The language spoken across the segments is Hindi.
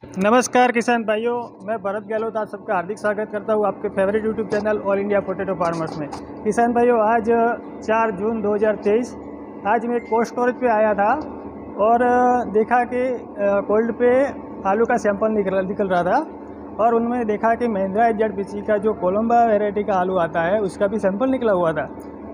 नमस्कार किसान भाइयों, मैं भरत गहलोत आप सबका हार्दिक स्वागत करता हूँ आपके favourite YouTube channel all India potato farmers में। किसान भाइयों, आज 4 जून 2023 आज मैं कोल्ड स्टोरेज पे आया था और देखा कि कोल्ड पे आलू का सैंपल निकल रहा था और उनमें देखा कि महिंद्रा ZPC का जो कोलंबा वैरायटी का आलू आता है उसका भी सैंपल निकला हुआ था।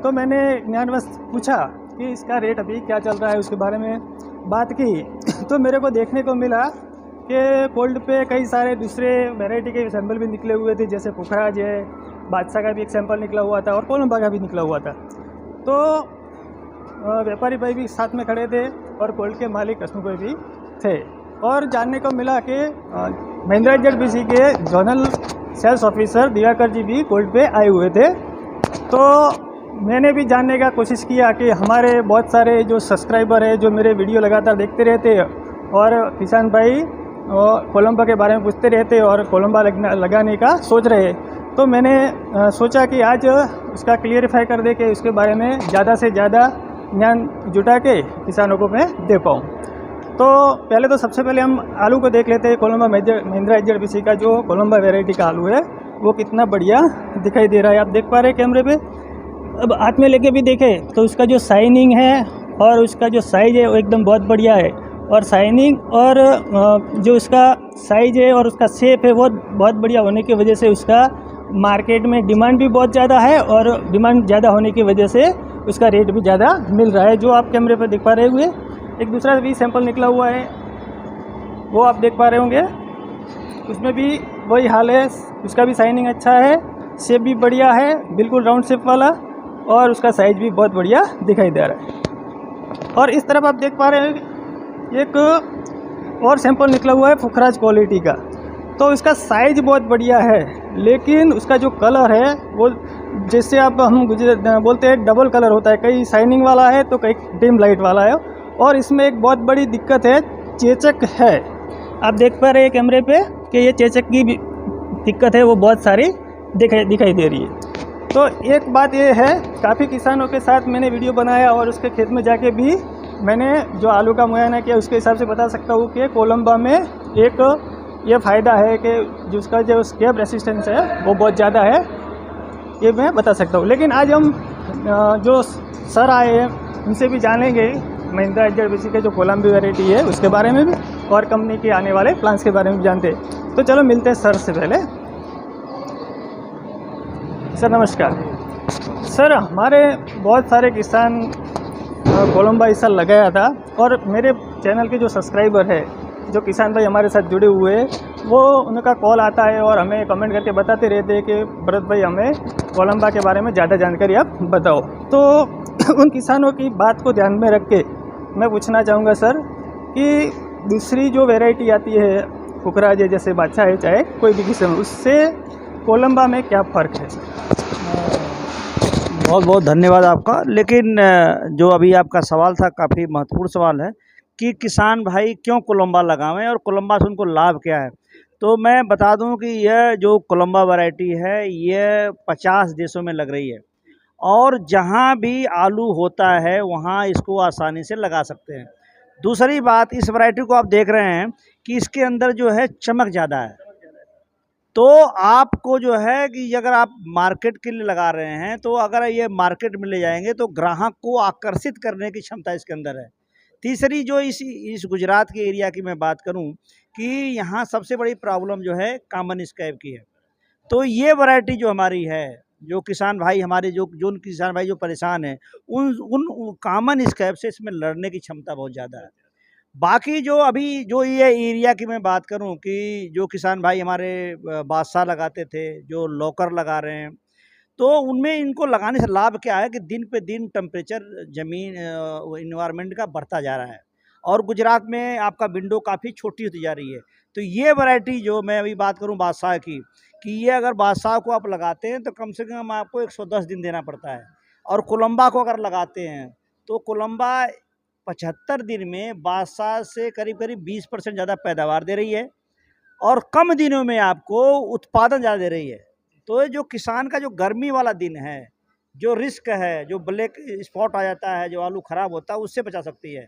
तो मैंने ज्ञानवश पूछा कि इसका रेट अभी क्या चल रहा है, उसके बारे में बात की तो मेरे को देखने को मिला कि कोल्ड पे कई सारे दूसरे वैरायटी के सैंपल भी निकले हुए थे, जैसे पुखराज है, बादशाह का भी एक सैंपल निकला हुआ था और कोलंबा का भी निकला हुआ था। तो व्यापारी भाई भी साथ में खड़े थे और कोल्ड के मालिक कस्टमर भाई भी थे और जानने को मिला कि महिंद्रा ZPC के जोनल सेल्स ऑफिसर दिवाकर जी भी कोल्ड पे आए हुए थे। तो मैंने भी जानने का कोशिश किया कि हमारे बहुत सारे जो सब्सक्राइबर है जो मेरे वीडियो लगातार देखते रहते और किसान भाई कोलंबा के बारे में पूछते रहते और कोलंबा लगाने का सोच रहे, तो मैंने सोचा कि आज उसका क्लियरिफाई कर दे कि उसके बारे में ज़्यादा से ज़्यादा ज्ञान जुटा के किसानों को मैं दे पाऊँ। तो पहले तो सबसे पहले हम आलू को देख लेते हैं। कोलंबा महिंद्रा ZPC का जो कोलंबा वैरायटी का आलू है वो कितना बढ़िया दिखाई दे रहा है, आप देख पा रहे हैं कैमरे पे। अब हाथ में लेके भी देखें तो उसका जो शाइनिंग है और उसका जो साइज़ है वो एकदम बहुत बढ़िया है और शाइनिंग और जो उसका साइज़ है और उसका शेप है वो बहुत बढ़िया होने की वजह से उसका मार्केट में डिमांड भी बहुत ज़्यादा है और डिमांड ज़्यादा होने की वजह से उसका रेट भी ज़्यादा मिल रहा है, जो आप कैमरे पर देख पा रहे हुए। एक दूसरा भी सैंपल निकला हुआ है वो आप देख पा रहे होंगे, उसमें भी वही हाल है, उसका भी शाइनिंग अच्छा है, शेप भी बढ़िया है, बिल्कुल राउंड शेप वाला और उसका साइज़ भी बहुत बढ़िया दिखाई दे रहा है। और इस तरफ आप देख पा रहे हैं एक और सैंपल निकला हुआ है पुखराज क्वालिटी का, तो इसका साइज़ बहुत बढ़िया है लेकिन उसका जो कलर है वो जैसे आप हम बोलते हैं डबल कलर होता है, कहीं शाइनिंग वाला है तो कहीं डिम लाइट वाला है। और इसमें एक बहुत बड़ी दिक्कत है, चेचक है, आप देख पा रहे हैं कैमरे पे कि ये चेचक की दिक्कत है वो बहुत सारी दिखाई दे रही है। तो एक बात ये है, काफ़ी किसानों के साथ मैंने वीडियो बनाया और उसके खेत में जाके भी मैंने जो आलू का मुआयना किया उसके हिसाब से बता सकता हूँ कि कोलंबा में एक ये फ़ायदा है कि जिसका जो स्केप रेसिस्टेंस है वो बहुत ज़्यादा है, ये मैं बता सकता हूँ। लेकिन आज हम जो सर आए हैं उनसे भी जानेंगे महिंद्रा ZPC के जो कोलंबी वैरायटी है उसके बारे में भी और कंपनी के आने वाले प्लान्स के बारे में भी जानते हैं। तो चलो मिलते हैं सर से पहले। सर नमस्कार। सर, हमारे बहुत सारे किसान कोलंबा इस साल लगाया था और मेरे चैनल के जो सब्सक्राइबर है, जो किसान भाई हमारे साथ जुड़े हुए हैं, वो उनका कॉल आता है और हमें कमेंट करके बताते रहते हैं कि भरत भाई हमें कोलंबा के बारे में ज़्यादा जानकारी आप बताओ। तो उन किसानों की बात को ध्यान में रख के मैं पूछना चाहूँगा सर कि दूसरी जो वैरायटी आती है पुखराज है, जैसे बादशाह है, चाहे कोई भी किस्म, उससे कोलंबा में क्या फ़र्क है? बहुत बहुत धन्यवाद आपका। लेकिन जो अभी आपका सवाल था काफ़ी महत्वपूर्ण सवाल है कि किसान भाई क्यों कोलंबा लगावें और कोलंबा से उनको लाभ क्या है। तो मैं बता दूं कि यह जो कोलंबा वैरायटी है यह 50 देशों में लग रही है और जहां भी आलू होता है वहां इसको आसानी से लगा सकते हैं। दूसरी बात, इस वैरायटी को आप देख रहे हैं कि इसके अंदर जो है चमक ज़्यादा है, तो आपको जो है कि अगर आप मार्केट के लिए लगा रहे हैं तो अगर ये मार्केट में ले जाएंगे तो ग्राहक को आकर्षित करने की क्षमता इसके अंदर है। तीसरी जो इस गुजरात के एरिया की मैं बात करूं कि यहाँ सबसे बड़ी प्रॉब्लम जो है कॉमन स्कैब की है। तो ये वैरायटी जो हमारी है, जो किसान भाई हमारे जो जो उन किसान भाई जो परेशान हैं उन उन कॉमन स्कैब से इसमें लड़ने की क्षमता बहुत ज़्यादा है। बाकी जो अभी जो ये एरिया की मैं बात करूं कि जो किसान भाई हमारे बादशाह लगाते थे, जो लॉकर लगा रहे हैं, तो उनमें इनको लगाने से लाभ क्या है कि दिन पे दिन टेम्परेचर ज़मीन इन्वायरमेंट का बढ़ता जा रहा है और गुजरात में आपका विंडो काफ़ी छोटी होती जा रही है। तो ये वैरायटी जो मैं अभी बात करूं बादशाह की, कि ये अगर बादशाह को आप लगाते हैं तो कम से कम आपको 110 दिन देना पड़ता है और कोलंबा को अगर लगाते हैं तो कोलंबा 75 दिन में बादशाह से करीब करीब 20% ज़्यादा पैदावार दे रही है और कम दिनों में आपको उत्पादन ज़्यादा दे रही है। तो ये जो किसान का जो गर्मी वाला दिन है, जो रिस्क है, जो ब्लैक स्पॉट आ जाता है, जो आलू ख़राब होता है, उससे बचा सकती है।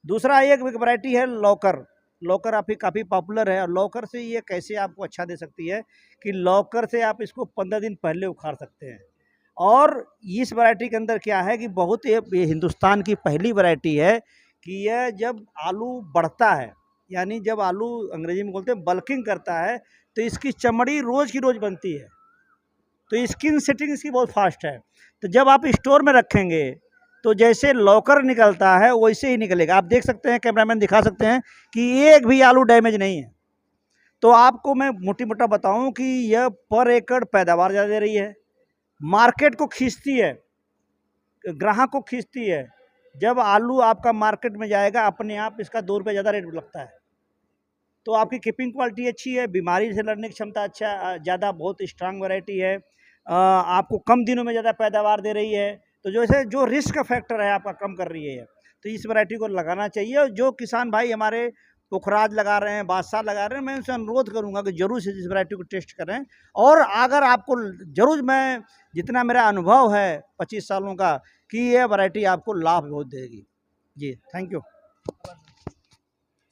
दूसरा एक वैरायटी है लॉकर। लॉकर आपकी काफ़ी पॉपुलर है, और लॉकर से ये कैसे आपको अच्छा दे सकती है कि लॉकर से आप इसको 15 दिन पहले उखाड़ सकते हैं। और इस वैरायटी के अंदर क्या है कि बहुत ये हिंदुस्तान की पहली वैरायटी है कि यह जब आलू बढ़ता है, यानी जब आलू अंग्रेजी में बोलते हैं बल्किंग करता है, तो इसकी चमड़ी रोज़ की रोज़ बनती है, तो स्किन सेटिंग इसकी बहुत फास्ट है। तो जब आप स्टोर में रखेंगे तो जैसे लॉकर निकलता है वैसे ही निकलेगा। आप देख सकते हैं, कैमरामैन दिखा सकते हैं कि एक भी आलू डैमेज नहीं है। तो आपको मैं मोटी मोटा बताऊं कि यह पर एकड़ पैदावार ज़्यादा दे रही है, मार्केट को खींचती है, ग्राहक को खींचती है। जब आलू आपका मार्केट में जाएगा अपने आप इसका 2 रुपये ज़्यादा रेट लगता है। तो आपकी कीपिंग क्वालिटी अच्छी है, बीमारी से लड़ने की क्षमता अच्छा ज़्यादा, बहुत स्ट्रांग वैरायटी है, आपको कम दिनों में ज़्यादा पैदावार दे रही है। तो जैसे जो रिस्क फैक्टर है आपका कम कर रही है, तो इस वैरायटी को लगाना चाहिए। और जो किसान भाई हमारे पुखराज लगा रहे हैं, बादशाह लगा रहे हैं, मैं उनसे अनुरोध करूंगा कि जरूर से इस वैरायटी को टेस्ट करें। और अगर आपको जरूर, मैं जितना मेरा अनुभव है 25 सालों का, कि ये वैरायटी आपको लाभ बहुत देगी। जी, थैंक यू।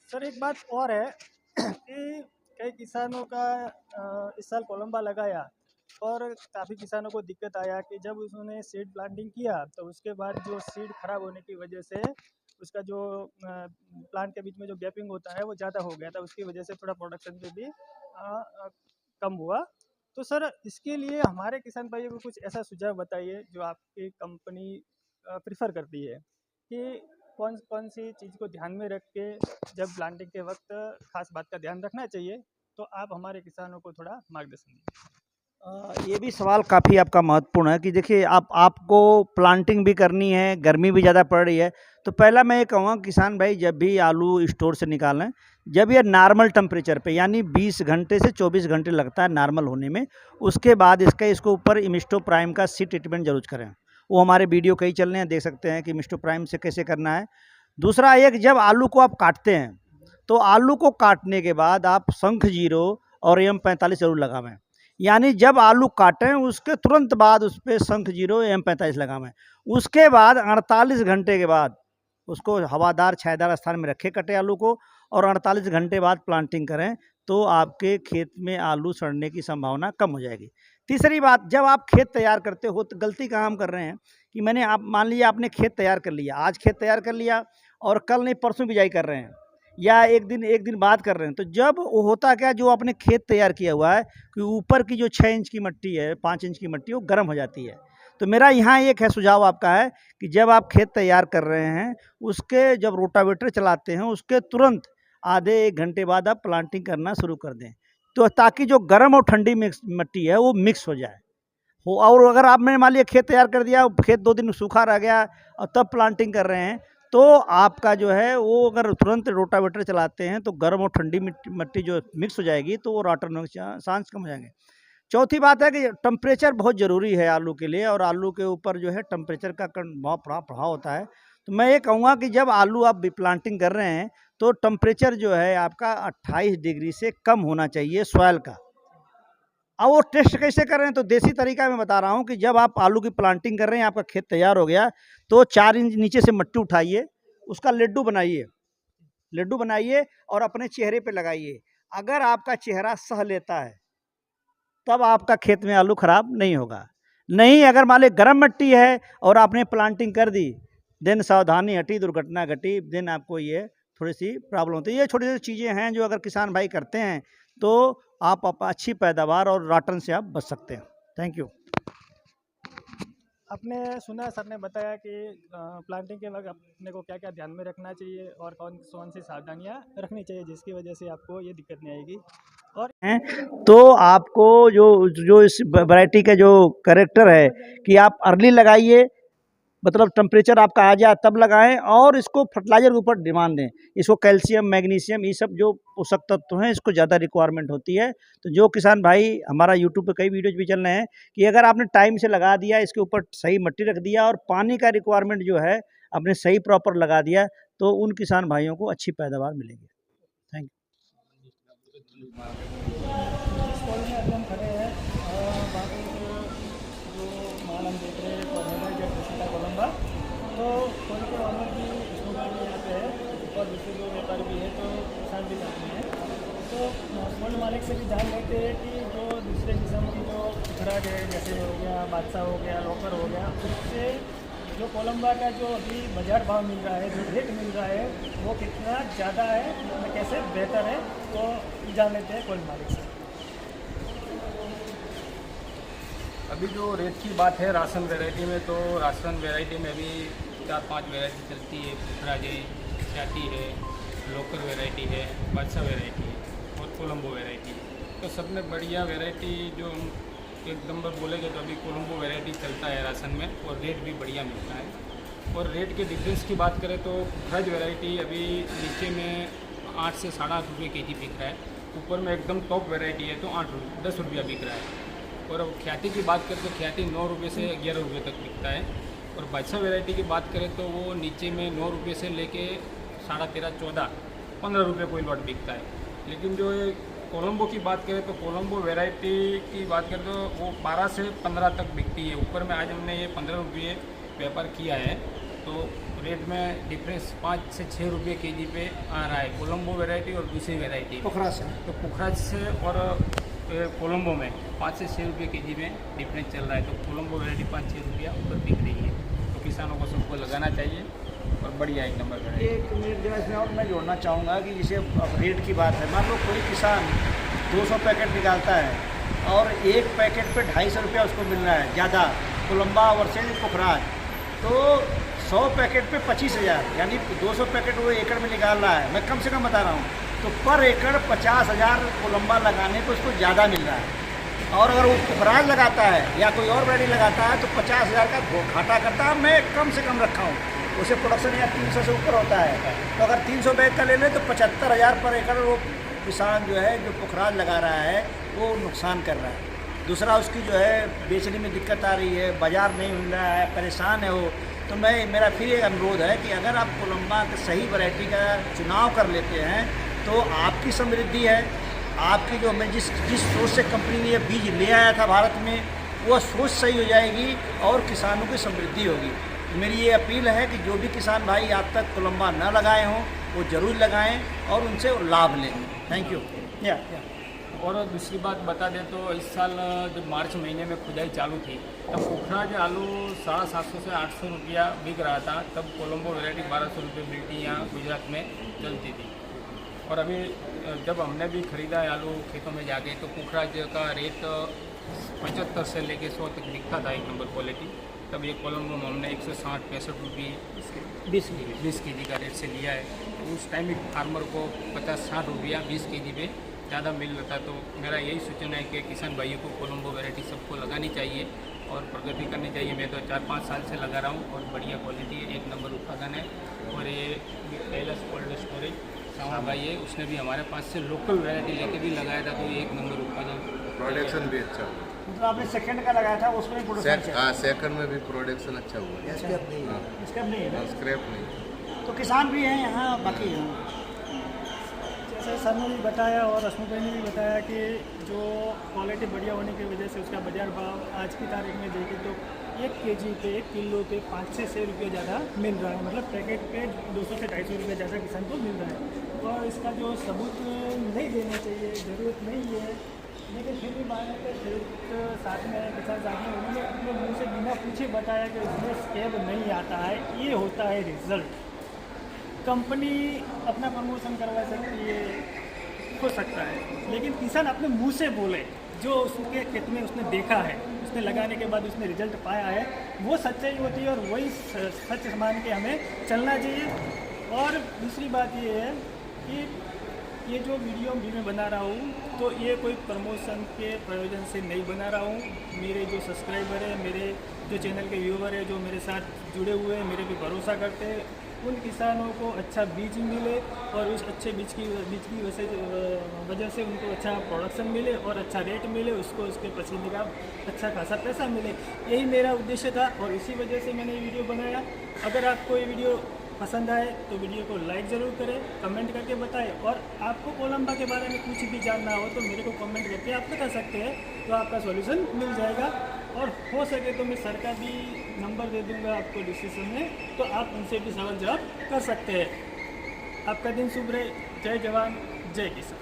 सर एक बात और है कि कई किसानों का इस साल कोलंबा लगाया और काफ़ी किसानों को दिक्कत आया कि जब उन्होंने सीड प्लांटिंग किया तो उसके बाद जो सीड खराब होने की वजह से उसका जो प्लांट के बीच में जो गैपिंग होता है वो ज़्यादा हो गया था, उसकी वजह से थोड़ा प्रोडक्शन पे भी कम हुआ। तो सर इसके लिए हमारे किसान भाइयों को कुछ ऐसा सुझाव बताइए जो आपकी कंपनी प्रिफर करती है कि कौन कौन सी चीज़ को ध्यान में रख के जब प्लांटिंग के वक्त खास बात का ध्यान रखना चाहिए, तो आप हमारे किसानों को थोड़ा मार्गदर्शन दीजिए। ये भी सवाल काफ़ी आपका महत्वपूर्ण है कि देखिए आपको प्लांटिंग भी करनी है, गर्मी भी ज़्यादा पड़ रही है। तो पहला मैं ये कहूँगा किसान भाई, जब भी आलू स्टोर से निकालें, जब ये नॉर्मल टेम्परेचर पे, यानी 20 घंटे से 24 घंटे लगता है नॉर्मल होने में, उसके बाद इसको ऊपर इमिस्टोप्राइम का सीड ट्रीटमेंट जरूर करें। वो हमारे वीडियो कई चल रहे हैं, देख सकते हैं कि इमिस्टोप्राइम से कैसे करना है। दूसरा एक, जब आलू को आप काटते हैं तो आलू को काटने के बाद आप शंख जीरो और M45 जरूर लगावें। यानी जब आलू काटें उसके तुरंत बाद उस पर शंख जीरो M45 लगावें। उसके बाद 48 घंटे के बाद उसको हवादार छायादार स्थान में रखें कटे आलू को, और 48 घंटे बाद प्लांटिंग करें, तो आपके खेत में आलू सड़ने की संभावना कम हो जाएगी। तीसरी बात, जब आप खेत तैयार करते हो तो गलती कहाँ हम कर रहे हैं कि आप मान लिया आपने खेत तैयार कर लिया, आज खेत तैयार कर लिया और कल नहीं परसों बिजाई कर रहे हैं, या एक दिन बाद कर रहे हैं। तो जब वो होता क्या, जो आपने खेत तैयार किया हुआ है कि ऊपर की जो 6 इंच की मिट्टी है, 5 इंच की मिट्टी, वो गर्म हो जाती है। तो मेरा यहाँ एक है सुझाव आपका है कि जब आप खेत तैयार कर रहे हैं, उसके जब रोटावेटर चलाते हैं उसके तुरंत आधे 1 घंटे बाद आप प्लांटिंग करना शुरू कर दें, तो ताकि जो गर्म और ठंडी मिट्टी है वो मिक्स हो जाए हो। और अगर आपने मान लिया खेत तैयार कर दिया, खेत 2 दिन सूखा रह गया और तब प्लांटिंग कर रहे हैं, तो आपका जो है वो अगर तुरंत रोटावेटर चलाते हैं तो गर्म और ठंडी मिट्टी जो मिक्स हो जाएगी, तो वो रॉटन चांस कम हो जाएंगे। चौथी बात है कि टेम्परेचर बहुत ज़रूरी है आलू के लिए, और आलू के ऊपर जो है टेम्परेचर का बहुत बड़ा प्रभाव होता है। तो मैं ये कहूँगा कि जब आलू आप प्लांटिंग कर रहे हैं तो टेम्परेचर जो है आपका 28 डिग्री से कम होना चाहिए सॉइल का। अब वो टेस्ट कैसे कर रहे हैं, तो देसी तरीका मैं बता रहा हूँ कि जब आप आलू की प्लांटिंग कर रहे हैं, आपका खेत तैयार हो गया, तो 4 इंच नीचे से मिट्टी उठाइए, उसका लड्डू बनाइए और अपने चेहरे पे लगाइए। अगर आपका चेहरा सह लेता है तब आपका खेत में आलू खराब नहीं होगा। नहीं, अगर मान ली गर्म मिट्टी है और आपने प्लांटिंग कर दी, देन सावधानी हटी, दुर्घटना घटी, देन आपको ये थोड़ी सी प्रॉब्लम होती है। ये छोटी छोटी चीज़ें हैं जो अगर किसान भाई करते हैं तो आप अच्छी पैदावार और राटन से आप बच सकते हैं। Thank you. आपने सुना, सर ने बताया कि प्लांटिंग के वक्त अपने को क्या क्या ध्यान में रखना चाहिए और कौन कौन सी सावधानियां रखनी चाहिए जिसकी वजह से आपको ये दिक्कत नहीं आएगी। और तो आपको जो इस वैरायटी का जो कैरेक्टर है कि आप अर्ली लगाइए, मतलब टेम्परेचर आपका आ जाए तब लगाएं, और इसको फर्टिलाइजर के ऊपर डिमांड दें। इसको कैल्शियम, मैग्नीशियम, ये सब जो पोषक तत्व हैं इसको ज़्यादा रिक्वायरमेंट होती है। तो जो किसान भाई, हमारा यूट्यूब पे कई वीडियोज भी चल रहे हैं कि अगर आपने टाइम से लगा दिया, इसके ऊपर सही मिट्टी रख दिया और पानी का रिक्वायरमेंट जो है आपने सही प्रॉपर लगा दिया, तो उन किसान भाइयों को अच्छी पैदावार मिलेगी। Thank you. स्टॉल में अभी हम खड़े हैं, वहाँ पे जो माल हम देख रहे हैं कोलंबा, तो खोल के ऑनर की स्टोर यहाँ पे है। और दूसरे जो व्यापारी भी है तो किसान भी जाते हैं। तो गोल्ड मालिक से भी जान लेते हैं कि जो दूसरे किस्म की जो खराज है, जैसे हो गया बादशाह हो गया, लोकर हो गया, उससे जो कोलंबा का जो अभी बाज़ार भाव मिल रहा है, जो रेट मिल रहा है, वो कितना ज़्यादा है, कैसे बेहतर है, वो जान लेते हैं गोल्ड मालिक से। अभी जो रेट की बात है राशन वैरायटी में, तो राशन वैरायटी में अभी 4-5 वैरायटी चलती है। खराज है, ख्याति है, लोकर वैरायटी है, बादशाह वैरायटी है और कोलंबो वैरायटी है। तो सब में बढ़िया वैरायटी जो हम एक नंबर बोलेंगे तो अभी कोलंबो वैरायटी चलता है राशन में, और रेट भी बढ़िया मिलता है। और रेट के डिफरेंस की बात करें तो खराज वैरायटी अभी नीचे में 8 से 8.5 रुपये केजी बिक रहा है, ऊपर में एकदम टॉप वैरायटी है तो 10 रुपया बिक रहा है। और अब ख्याति की बात करें तो ख्याति 9 रुपये से 11 रुपये तक बिकता है। और बादशाह वैरायटी की बात करें तो वो नीचे में 9 रुपये से लेके 13.5, 14, 15 रुपये कोई लॉट बिकता है। लेकिन जो ये कोलंबो की बात करें तो कोलंबो वैरायटी की बात करें तो वो 12 से 15 तक बिकती है। ऊपर में आज हमने ये 15 रुपये व्यापार किया है, तो रेट में डिफरेंस 5 से 6 रुपये केजी पे आ रहा है कोलंबो वैरायटी और दूसरी वैरायटी। पोखराज से तो पोखराज से और कोलंबो में 5 से 6 रुपये केजी में डिफरेंस चल रहा है। तो कोलंबो वैरायटी 5-6 रुपया ऊपर बिक रही है। तो किसानों को सबको लगाना चाहिए और बढ़िया एक नंबर वैरायटी। एक मिनट जो इसमें और मैं जोड़ना चाहूँगा कि जैसे अब रेट की बात है, मान लो कोई किसान 200 पैकेट निकालता है और एक पैकेट पे 250 रुपया उसको मिल रहा है ज़्यादा, कोलंबा वर्सेज पोखराज, तो 100 पैकेट पे 25,000, यानी 200 पैकेट वो एकड़ में निकाल रहा है। मैं कम से कम बता रहा हूँ, तो पर एकड़ 50,000 कोलंबा लगाने पे उसको ज़्यादा मिल रहा है। और अगर वो पोखराज लगाता है या कोई और वैरायटी लगाता है तो 50,000 का घाटा करता है। मैं कम से कम रखा हूँ, उसे प्रोडक्शन या 300 से ऊपर होता है, तो अगर 300 बैग का ले लें तो 75,000 पर एकड़ वो किसान जो है जो पोखराज लगा रहा है वो नुकसान कर रहा है। दूसरा उसकी जो है बेचने में दिक्कत आ रही है, बाज़ार नहीं मिल रहा है, परेशान है वो। तो मेरा फिर एक अनुरोध है कि अगर आप कोलंबा के सही वैरायटी का चुनाव कर लेते हैं तो आपकी समृद्धि है। आपकी जो मैं जिस सोच से कंपनी ने ये बीज ले आया था भारत में, वो सोच सही हो जाएगी और किसानों की समृद्धि होगी। मेरी ये अपील है कि जो भी किसान भाई आज तक कोलंबा न लगाए हों वो ज़रूर लगाएं और उनसे लाभ लें। Thank you. या और दूसरी बात बता दें तो इस साल जब मार्च महीने में खुदाई चालू थी तब पोखराज आलू 750 से 800 रुपया बिक रहा था। तब कोलंबो वैरायटी 1200 रुपये मिलती यहाँ गुजरात में चलती थी। और अभी जब हमने भी ख़रीदा है आलू खेतों में जाके, तो पोखराज का रेट 75 से लेके 100 तक बिकता था एक नंबर क्वालिटी। तब ये कोलंबो में हमने 160-65 रुपये 20 केजी का रेट से लिया है। तो उस टाइम एक फार्मर को 50-60 रुपया 20 केजी पे ज़्यादा मिल रहा था। तो मेरा यही सूचना है कि किसान भाइयों को कोलंबो वैरायटी सबको लगानी चाहिए और प्रगति करनी चाहिए। मैं तो 4-5 साल से लगा रहा हूँ और बढ़िया क्वालिटी है, एक नंबर उत्पादन है। और ये कैलाश कोल्ड स्टोरेज सावन भाई है, उसने भी हमारे पास से लोकल वैरायटी लेके भी लगाया था, तो ये एक नंबर उत्पादन। प्रोडक्शन भी अच्छा हुआ। मतलब आपने सेकंड का लगाया था उसमें प्रोडक्शन हाँ, सेकंड में भी प्रोडक्शन अच्छा हुआ है। स्क्रैप नहीं है हाँ, स्क्रैप नहीं। तो किसान भी हैं यहाँ, बाकी हैं। जैसे सर ने भी बताया और रश्मि भाई ने भी बताया कि जो क्वालिटी बढ़िया होने की वजह से उसका बाज़ार भाव आज की तारीख में देखें तो 1 केजी पे 1 किलो पे 5 से 6 रुपये ज़्यादा मिल रहा है। मतलब पैकेट पे 200 से 250 रुपये ज़्यादा किसान को मिल रहा है। और इसका जो सबूत नहीं देना चाहिए, ज़रूरत नहीं है, लेकिन फिर भी माने कि खेत साथ में किसान साथ में उन्होंने अपने मुँह से बिना पूछे बताया कि उसमें स्कैब नहीं आता है, ये होता है रिजल्ट। कंपनी अपना प्रमोशन करवा सकती है, हो सकता है, लेकिन किसान अपने मुंह से बोले जो उसके खेत में उसने देखा है, उसने लगाने के बाद उसने रिजल्ट पाया है, वो सच्चाई होती है और वही सच मान के हमें चलना चाहिए। और दूसरी बात ये है कि ये जो वीडियो भी मैं बना रहा हूँ तो ये कोई प्रमोशन के प्रयोजन से नहीं बना रहा हूँ। मेरे जो सब्सक्राइबर है, मेरे जो चैनल के व्यूवर है, जो मेरे साथ जुड़े हुए हैं, मेरे पे भरोसा करते हैं, उन किसानों को अच्छा बीज मिले और उस अच्छे बीज की वजह से उनको अच्छा प्रोडक्शन मिले और अच्छा रेट मिले, उसको उसके पसीने का अच्छा खासा पैसा मिले। यही मेरा उद्देश्य था और इसी वजह से मैंने ये वीडियो बनाया। अगर आपको ये वीडियो पसंद आए तो वीडियो को लाइक ज़रूर करें, कमेंट करके बताएं। और आपको कोलंबा के बारे में कुछ भी जानना हो तो मेरे को कमेंट करके आप बता सकते हैं, तो आपका सॉल्यूशन मिल जाएगा। और हो सके तो मैं सर का भी नंबर दे दूंगा आपको डिस्क्रिप्शन में, तो आप उनसे भी सवाल जवाब कर सकते हैं। आपका दिन शुभ रहे। जय जवान जय किसान।